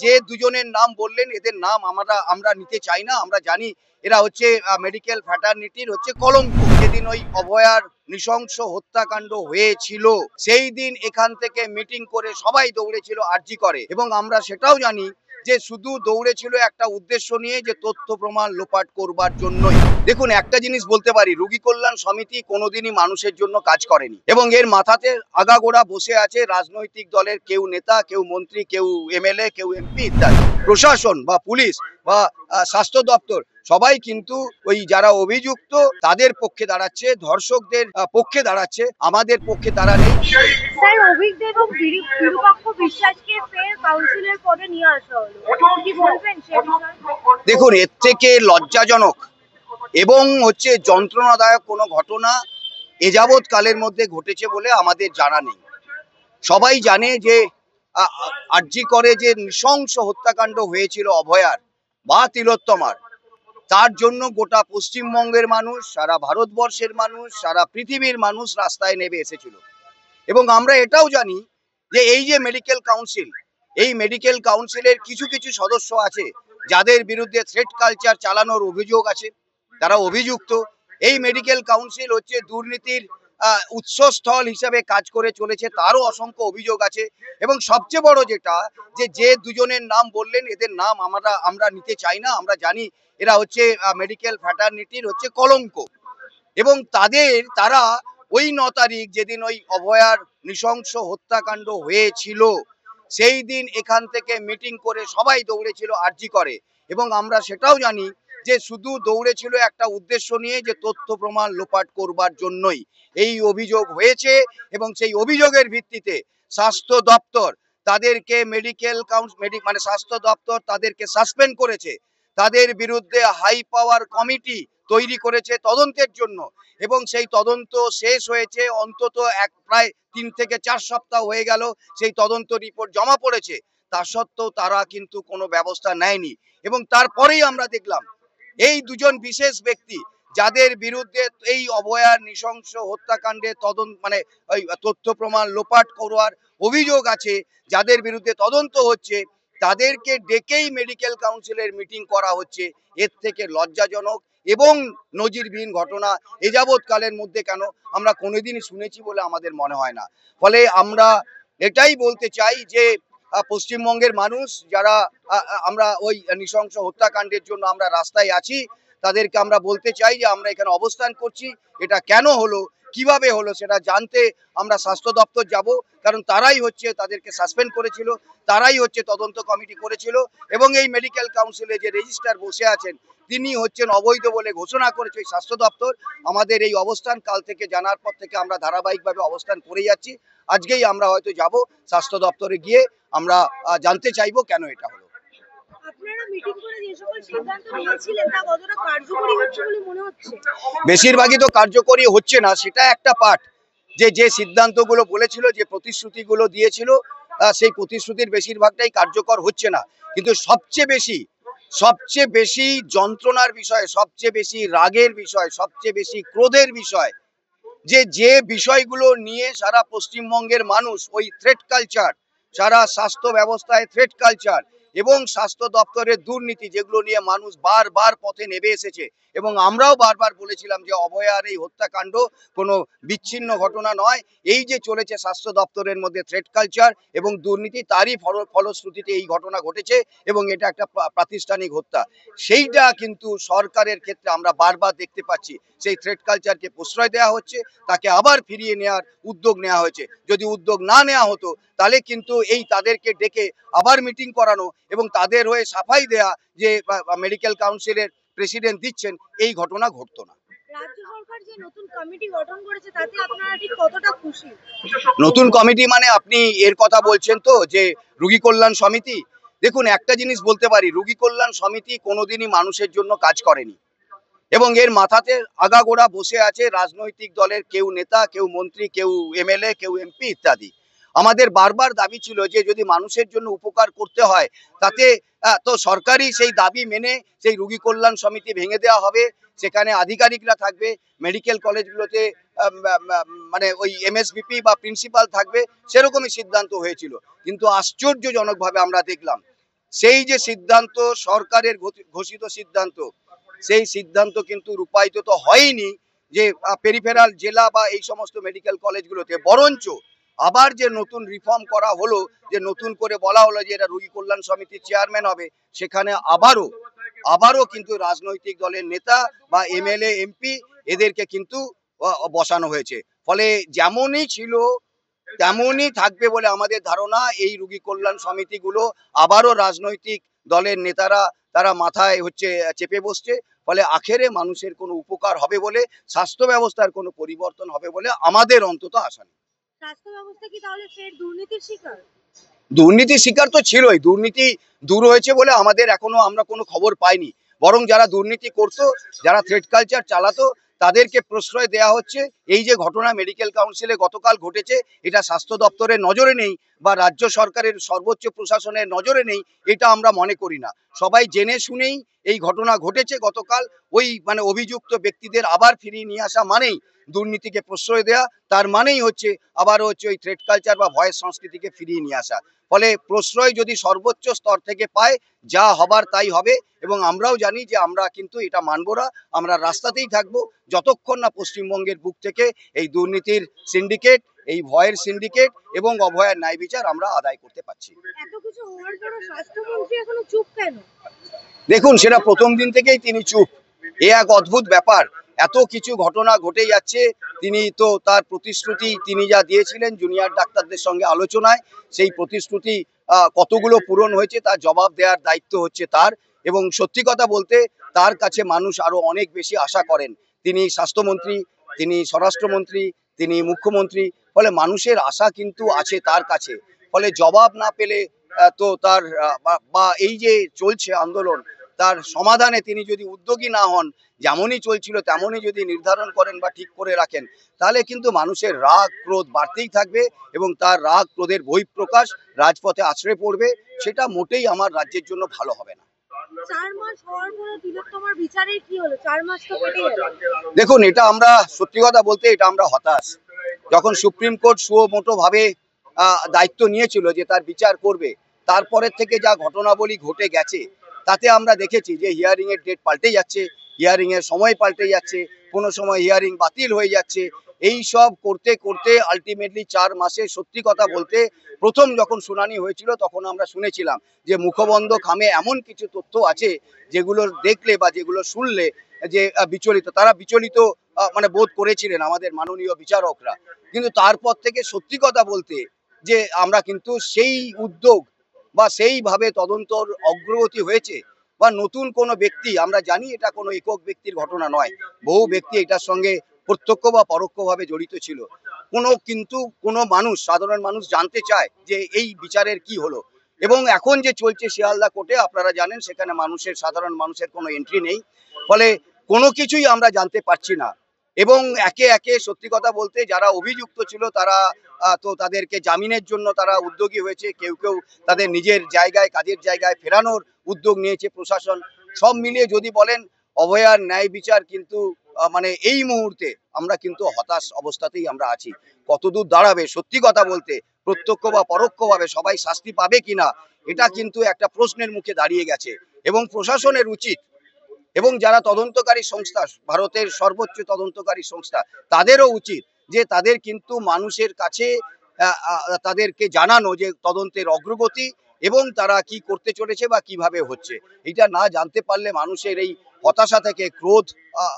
যে দুজনের নাম বললেন এদের নাম আমরা নিতে চাই না। আমরা জানি এরা হচ্ছে মেডিকেল ফ্র্যাটার্নিটির হচ্ছে কলঙ্ক। যেদিন ওই অভয়ার নৃশংস হত্যাকাণ্ড হয়েছিল সেই দিন এখান থেকে মিটিং করে সবাই দৌড়েছিল আরজি করে, এবং আমরা সেটাও জানি যে শুধু দৌড়েছিল একটা উদ্দেশ্য নিয়ে, যে তথ্য প্রমাণ লোপাট করবার জন্যই। দেখুন, একটা জিনিস বলতে পারি, রোগী কল্যাণ সমিতি কোনোদিনই মানুষের জন্য কাজ করেনি, এবং এর মাথাতে আগাগোড়া বসে আছে রাজনৈতিক দলের কেউ নেতা, কেউ মন্ত্রী, কেউ এমএলএ, কেউ এমপি ইত্যাদি। প্রশাসন বা পুলিশ বা স্বাস্থ্য দপ্তর সবাই কিন্তু ওই যারা অভিযুক্ত তাদের পক্ষে দাঁড়াচ্ছে, ধর্ষকদের পক্ষে দাঁড়াচ্ছে, আমাদের পক্ষে তারা নেই। স্যার, অভিজ্ঞ এবং বিরূপাক্ষ বিশ্বাসকে ফের কাউন্সিলের পদে নিয়ে আসা হলো, কি বলবেন সে বিষয়ে? দেখুন, এর থেকে লজ্জাজনক এবং হচ্ছে যন্ত্রণাদায়ক কোনো ঘটনা এ যাবৎ কালের মধ্যে ঘটেছে বলে আমাদের জানা নেই। সবাই জানে যে আরজি করে যে নৃশংস হত্যাকাণ্ড হয়েছিল অভয়ার বা তিলোত্তমার, তার জন্য গোটা পশ্চিমবঙ্গের মানুষ, সারা ভারতবর্ষের মানুষ, সারা পৃথিবীর মানুষ রাস্তায় নেমে এসেছিল। এবং আমরা এটাও জানি যে এই যে মেডিকেল কাউন্সিল, এই মেডিকেল কাউন্সিলের কিছু কিছু সদস্য আছে যাদের বিরুদ্ধে থ্রেট কালচার চালানোর অভিযোগ আছে, তারা অভিযুক্ত। এই মেডিকেল কাউন্সিল হচ্ছে দুর্নীতির উৎসস্থল হিসেবে কাজ করে চলেছে, তারও অসংখ্য অভিযোগ আছে। এবং সবচেয়ে বড় যেটা, যে দুজনের নাম বললেন এদের নাম আমরা নিতে চাই না। আমরা জানি এরা হচ্ছে মেডিকেল ফ্র্যাটার্নিটির হচ্ছে কলঙ্ক, এবং তারা ওই 9 তারিখ যেদিন ওই অভয়ার নৃশংস হত্যাকাণ্ড হয়েছিল সেই দিন এখান থেকে মিটিং করে সবাই দৌড়েছিল আরজি করে, এবং আমরা সেটাও জানি যে শুধু দৌড়েছিল একটা উদ্দেশ্য নিয়ে, যে তথ্য প্রমাণ লোপাট করবার জন্যই এই অভিযোগ হয়েছে। এবং সেই অভিযোগের ভিত্তিতে স্বাস্থ্য দপ্তর তাদেরকে মানে স্বাস্থ্য দপ্তর তাদেরকে সাসপেন্ড করেছে, তাদের বিরুদ্ধে হাই পাওয়ার কমিটি তৈরি করেছে তদন্তের জন্য, এবং সেই তদন্ত শেষ হয়েছে অন্তত প্রায় 3 থেকে 4 সপ্তাহ হয়ে গেল, সেই তদন্ত রিপোর্ট জমা পড়েছে। তা সত্ত্বেও তারা কিন্তু কোনো ব্যবস্থা নেয়নি। এবং তারপরেই আমরা দেখলাম এই দুজন বিশেষ ব্যক্তি যাদের বিরুদ্ধে এই অভয়ার নৃশংস হত্যাকাণ্ডে মানে ওই তথ্য প্রমাণ লোপাট করার অভিযোগ আছে, যাদের বিরুদ্ধে তদন্ত হচ্ছে, তাদেরকে ডেকেই মেডিকেল কাউন্সিলের মিটিং করা হচ্ছে। এর থেকে লজ্জাজনক এবং নজিরবিহীন ঘটনা এ যাবৎ কালের মধ্যে কেন আমরা কোনোদিনই শুনেছি বলে আমাদের মনে হয় না। ফলে আমরা এটাই বলতে চাই যে পশ্চিমবঙ্গের মানুষ যারা আমরা ওই নৃশংস হত্যাকাণ্ডের জন্য আমরা রাস্তায় আছি, তাদেরকে আমরা বলতে চাই যে আমরা এখানে অবস্থান করছি, এটা কেন হলো, কিভাবে হলো সেটা জানতে আমরা স্বাস্থ্য দপ্তর যাব, কারণ তারাই হচ্ছে তাদেরকে সাসপেন্ড করেছিল, তারাই হচ্ছে তদন্ত কমিটি করেছিল, এবং এই মেডিকেল কাউন্সিলে যে রেজিস্ট্রার বসে আছেন তিনি হচ্ছেন অবৈধ বলে ঘোষণা করেছে স্বাস্থ্য দপ্তর। আমাদের এই অবস্থান কাল থেকে জানার পর থেকে আমরা ধারাবাহিকভাবে অবস্থান করে যাচ্ছি। আজকেই আমরা হয়তো যাব স্বাস্থ্য দপ্তরে, গিয়ে আমরা জানতে চাইবো কেন এটা হলো। আপনারা মিটিং করে যে সকল সিদ্ধান্ত নিয়েছিলেন তা কতটা কার্যকরী হচ্ছে বলে মনে হচ্ছে? বেশিরভাগই তো কার্যকরী হচ্ছে না, সেটা একটা পার্ট। যে সিদ্ধান্তগুলো বলেছিল, যে প্রতিশ্রুতিগুলো দিয়েছিল, সেই প্রতিশ্রুতির বেশিরভাগটাই কার্যকর হচ্ছে না। কিন্তু সবচেয়ে বেশি যন্ত্রণার বিষয়, সবচেয়ে বেশি রাগের বিষয়, সবচেয়ে বেশি ক্রোধের বিষয়, যে বিষয়গুলো নিয়ে সারা পশ্চিমবঙ্গের মানুষ ওই থ্রেট কালচার, সারা স্বাস্থ্য ব্যবস্থায় থ্রেট কালচার এবং স্বাস্থ্য দপ্তরের দুর্নীতি, যেগুলো নিয়ে মানুষ বারবার পথে নেমে এসেছে। এবং আমরাও বারবার বলেছিলাম যে অভয়ার এই হত্যাকাণ্ড কোনো বিচ্ছিন্ন ঘটনা নয়, এই যে চলেছে স্বাস্থ্য দপ্তরের মধ্যে থ্রেট কালচার এবং দুর্নীতি, তারই ফলশ্রুতিতে এই ঘটনা ঘটেছে, এবং এটা একটা প্রাতিষ্ঠানিক হত্যা। সেইটা কিন্তু সরকারের ক্ষেত্রে আমরা বারবার দেখতে পাচ্ছি, সেই থ্রেট কালচারকে প্রশ্রয় দেওয়া হচ্ছে, তাকে আবার ফিরিয়ে নেওয়ার উদ্যোগ নেওয়া হয়েছে। যদি উদ্যোগ না নেওয়া হতো তাহলে কিন্তু এই তাদেরকে ডেকে আবার মিটিং করানো এবং তাদের হয়ে সাফাই দেয়া যে মেডিকেল কাউন্সিলের প্রেসিডেন্ট দিচ্ছেন, এই ঘটনা ঘটতো না। রাজ্য সরকার যে নতুন কমিটি গঠন করেছে তাতে আপনারা ঠিক কতটা খুশি? নতুন কমিটি মানে আপনি এর কথা বলছেন তো, যে রোগী কল্যাণ সমিতি? দেখুন, একটা জিনিস বলতে পারি, রোগী কল্যাণ সমিতি কোনোদিনই মানুষের জন্য কাজ করেনি, এবং এর মাথাতে আগাগোড়া বসে আছে রাজনৈতিক দলের কেউ নেতা, কেউ মন্ত্রী, কেউ এমএলএ, কেউ এমপি ইত্যাদি। আমাদের বারবার দাবি ছিল যে যদি মানুষের জন্য উপকার করতে হয় তাতে তো সরকারই সেই দাবি মেনে সেই রোগী কল্যাণ সমিতি ভেঙে দেওয়া হবে, সেখানে আধিকারিকরা থাকবে, মেডিকেল কলেজগুলোতে মানে ওই এমএসবিপি বা প্রিন্সিপাল থাকবে, সেরকমই সিদ্ধান্ত হয়েছিল। কিন্তু আশ্চর্যজনকভাবে আমরা দেখলাম সেই যে সিদ্ধান্ত সরকারের ঘোষিত সিদ্ধান্ত, সেই সিদ্ধান্ত কিন্তু রূপায়িত তো হয়নি যে পেরিফেরাল জেলা বা এই সমস্ত মেডিকেল কলেজগুলোতে, বরঞ্চ আবার যে নতুন রিফর্ম করা হলো, যে নতুন করে বলা হলো যে এটা রোগী কল্যাণ সমিতির চেয়ারম্যান হবে, সেখানে আবারও কিন্তু রাজনৈতিক দলের নেতা বা এমএলএ এমপি এদেরকে কিন্তু বসানো হয়েছে। ফলে যেমনই ছিল তেমনই থাকবে বলে আমাদের ধারণা। এই রোগী কল্যাণ সমিতিগুলো আবারও রাজনৈতিক দলের নেতারা তারা মাথায় চেপে বসছে। ফলে আখেরে মানুষের কোনো উপকার হবে বলে, স্বাস্থ্য ব্যবস্থার কোনো পরিবর্তন হবে বলে আমাদের অন্তত আশা নেই। স্বাস্থ্য ব্যবস্থা কি তাহলে ফের দুর্নীতির শিকার? দুর্নীতির শিকার তো ছিলই, দুর্নীতি দূর হয়েছে বলে আমাদের এখনো আমরা কোনো খবর পাইনি। বরং যারা দুর্নীতি করতো, যারা থ্রেড কালচার চালাতো, তাদেরকে প্রশ্রয় দেওয়া হচ্ছে। এই যে ঘটনা মেডিকেল কাউন্সিলে গতকাল ঘটেছে, এটা স্বাস্থ্য দপ্তরের নজরে নেই বা রাজ্য সরকারের সর্বোচ্চ প্রশাসনের নজরে নেই, এটা আমরা মনে করি না। সবাই জেনে শুনেই এই ঘটনা ঘটেছে গতকাল। ওই অভিযুক্ত ব্যক্তিদের আবার ফিরিয়ে নিয়ে আসা মানেই দুর্নীতিকে প্রশ্রয় দেয়া, তার মানেই আবার ওই থ্রেড কালচার বা ভয়ের সংস্কৃতিকে ফিরিয়ে নিয়ে আসা। ফলে প্রশ্রয় যদি সর্বোচ্চ স্তর থেকে পায়, যা হবার তাই হবে। এবং আমরাও জানি যে আমরা কিন্তু এটা মানব না, আমরা রাস্তাতেই থাকবো যতক্ষণ না পশ্চিমবঙ্গের বুক থেকে এই দুর্নীতির সিন্ডিকেট, এই ভয়ের সিন্ডিকেট এবং অভয়ের ন্যায় বিচার আমরা আদায় করতে পারছি। এত কিছু হওয়ার পরও স্বাস্থ্যমন্ত্রী এখনো চুপ কেন? দেখুন, সেটা প্রথম দিন থেকেই তিনি চুপ। এ এক অদ্ভুত ব্যাপার, এত কিছু ঘটনা ঘটে যাচ্ছে, তিনি তো তার প্রতিশ্রুতি তিনি যা দিয়েছিলেন জুনিয়র ডাক্তারদের সঙ্গে আলোচনায়, সেই প্রতিশ্রুতি কতগুলো পূরণ হয়েছে তার জবাব দেওয়ার দায়িত্ব হচ্ছে তার। এবং সত্যি কথা বলতে তার কাছে মানুষ আরো অনেক বেশি আশা করেন। তিনি স্বাস্থ্যমন্ত্রী, তিনি স্বরাষ্ট্রমন্ত্রী, তিনি মুখ্যমন্ত্রী। ফলে মানুষের আশা কিন্তু আছে তার কাছে। ফলে জবাব না পেলে তো তার বা এই যে চলছে আন্দোলন, তার সমাধানে তিনি যদি উদ্যোগী না হন, যেমনই চলছিল তেমনই যদি নির্ধারণ করেন বা ঠিক করে রাখেন, তাহলে কিন্তু মানুষের রাগ ক্রোধ বাড়তেই থাকবে এবং তার রাগ ক্রোধের বহিঃপ্রকাশ রাজপথে আছড়ে পড়বে। সেটা মোটেই আমার রাজ্যের জন্য ভালো হবে না। 4 মাস হওয়ার পরে তিলোত্তমার বিচারের কি হলো? 4 মাস তো কেটে গেল। দেখুন, এটা আমরা সত্যি কথা বলতে এটা আমরা হতাশ। যখন সুপ্রিম কোর্ট সুমোটো ভাবে দায়িত্ব নিয়েছিল যে তার বিচার করবে, তারপরের থেকে যা ঘটনাবলী ঘটে গেছে, তাতে আমরা দেখেছি যে হিয়ারিং এর ডেট পাল্টে যাচ্ছে, হিয়ারিং এর সময় পাল্টে যাচ্ছে, কোনো সময় হিয়ারিং বাতিল হয়ে যাচ্ছে। এই সব করতে করতে আলটিমেটলি 4 মাসে, সত্যি কথা বলতে প্রথম যখন শুনানি হয়েছিল তখন আমরা শুনেছিলাম যে মুখবন্ধ খামে এমন কিছু তথ্য আছে যেগুলো দেখলে বা যেগুলো শুনলে যে তারা বিচলিত বোধ করেছিলেন আমাদের মাননীয় বিচারকরা। কিন্তু তারপর থেকে সত্যি কথা বলতে যে আমরা কিন্তু সেই উদ্যোগ বা সেইভাবে তদন্তর অগ্রগতি হয়েছে বা নতুন কোনো ব্যক্তি, আমরা জানি এটা কোনো একক ব্যক্তির ঘটনা নয়, বহু ব্যক্তি এটার সঙ্গে প্রত্যক্ষ বা পরোক্ষভাবে জড়িত ছিল। কোনো মানুষ, সাধারণ মানুষ জানতে চায় যে এই বিচারের কি হলো। এবং এখন যে চলছে শিয়ালদা কোর্টে, আপনারা জানেন সেখানে সাধারণ মানুষের কোনো এন্ট্রি নেই। ফলে কোনো কিছুই আমরা জানতে পারছি না। এবং একে একে সত্যি কথা বলতে যারা অভিযুক্ত ছিল তারা তো তাদেরকে জামিনের জন্য তারা উদ্যোগী হয়েছে, কেউ কেউ তাদের নিজের জায়গায়, কাজের জায়গায় ফেরানোর উদ্যোগ নিয়েছে প্রশাসন। সব মিলিয়ে যদি বলেন, অভয়ার ন্যায় বিচার কিন্তু এই মুহূর্তে আমরা কিন্তু হতাশ অবস্থাতেই আমরা আছি। কতদূর দাঁড়াবে সত্যি কথা বলতে, প্রত্যক্ষ বা পরোক্ষভাবে সবাই শাস্তি পাবে কিনা, এটা কিন্তু একটা প্রশ্নের মুখে দাঁড়িয়ে গেছে। এবং প্রশাসনের উচিত, এবং যারা তদন্তকারী সংস্থা, ভারতের সর্বোচ্চ তদন্তকারী সংস্থা, তাদেরও উচিত যে তাদের কিন্তু মানুষের কাছে তাদেরকে জানানো যে তদন্তের অগ্রগতি এবং তারা কি করতে চলেছে বা কিভাবে হচ্ছে। এটা না জানতে পারলে মানুষের এই হতাশা থেকে ক্রোধ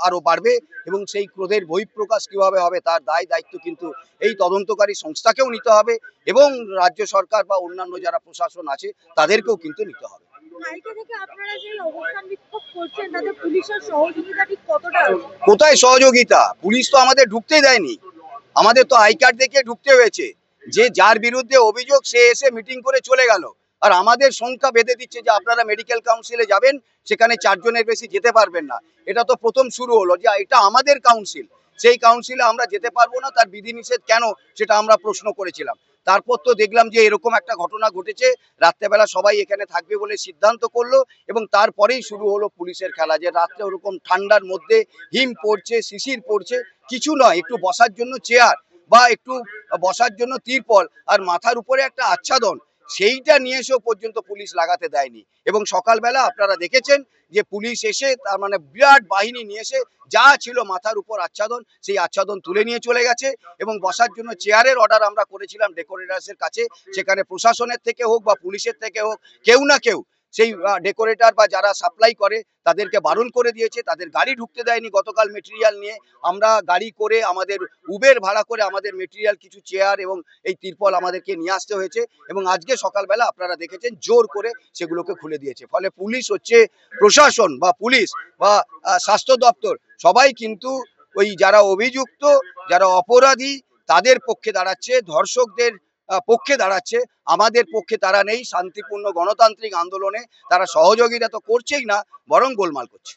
আরো বাড়বে এবং সেই ক্রোধের বহিঃপ্রকাশ কিভাবে হবে তার দায় দায়িত্ব কিন্তু এই তদন্তকারী সংস্থাকেও নিতে হবে এবং রাজ্য সরকার বা অন্যান্য যারা প্রশাসন আছে তাদেরকেও কিন্তু নিতে হবে। কালকে থেকে আপনারা যে অবস্থান বিক্ষোভ করছেন তাতে পুলিশের সহযোগিতা ঠিক কতটা? কোথায় সহযোগিতা? পুলিশ তো আমাদের ঢুকতেই দেয়নি, আমাদের তো আই কার্ড দেখে ঢুকতে হয়েছে। যে যার বিরুদ্ধে অভিযোগ সে এসে মিটিং করে চলে গেল, আর আমাদের সংখ্যা বেঁধে দিচ্ছে যে আপনারা মেডিকেল কাউন্সিলে যাবেন, সেখানে 4 জনের বেশি যেতে পারবেন না। এটা তো প্রথম শুরু হলো যে এটা আমাদের কাউন্সিল, সেই কাউন্সিলে আমরা যেতে পারবো না, তার বিধিনিষেধ কেন সেটা আমরা প্রশ্ন করেছিলাম। তারপর তো দেখলাম যে এরকম একটা ঘটনা ঘটেছে, রাত্রেবেলা সবাই এখানে থাকবে বলে সিদ্ধান্ত করলো এবং তারপরেই শুরু হলো পুলিশের খেলা। যে রাত্রে ওরকম ঠান্ডার মধ্যে হিম পড়ছে, শিশির পড়ছে, কিছু নয়, একটু বসার জন্য চেয়ার বা একটু বসার জন্য তিরপল আর মাথার উপরে একটা আচ্ছাদন, সেইটা নিয়ে এসেও পর্যন্ত পুলিশ লাগাতে দেয়নি। এবং সকালবেলা আপনারা দেখেছেন যে পুলিশ এসে তার মানে বিরাট বাহিনী নিয়ে এসে যা ছিল মাথার উপর আচ্ছাদন, সেই আচ্ছাদন তুলে নিয়ে চলে গেছে। এবং বসার জন্য চেয়ারের অর্ডার আমরা করেছিলাম ডেকোরেটার্সের কাছে, সেখানে প্রশাসনের থেকে হোক বা পুলিশের থেকে হোক কেউ না কেউ সেই ডেকোরেটর বা যারা সাপ্লাই করে তাদেরকে বারণ করে দিয়েছে, তাদের গাড়ি ঢুকতে দেয়নি। গতকাল মেটেরিয়াল নিয়ে আমরা গাড়ি করে আমাদের উবের ভাড়া করে আমাদের মেটেরিয়াল কিছু চেয়ার এবং এই তিরপল আমাদেরকে নিয়ে আসতে হয়েছে। এবং আজকে সকালবেলা আপনারা দেখেছেন জোর করে সেগুলোকে খুলে দিয়েছে। ফলে পুলিশ হচ্ছে, প্রশাসন বা পুলিশ বা স্বাস্থ্য দপ্তর সবাই কিন্তু ওই যারা অভিযুক্ত, যারা অপরাধী তাদের পক্ষে দাঁড়াচ্ছে, ধর্ষকদের পক্ষে দাঁড়াচ্ছে। আমাদের পক্ষে তারা নেই। শান্তিপূর্ণ গণতান্ত্রিক আন্দোলনে তারা সহযোগিতা তো করছেই না, বরং গোলমাল করছে।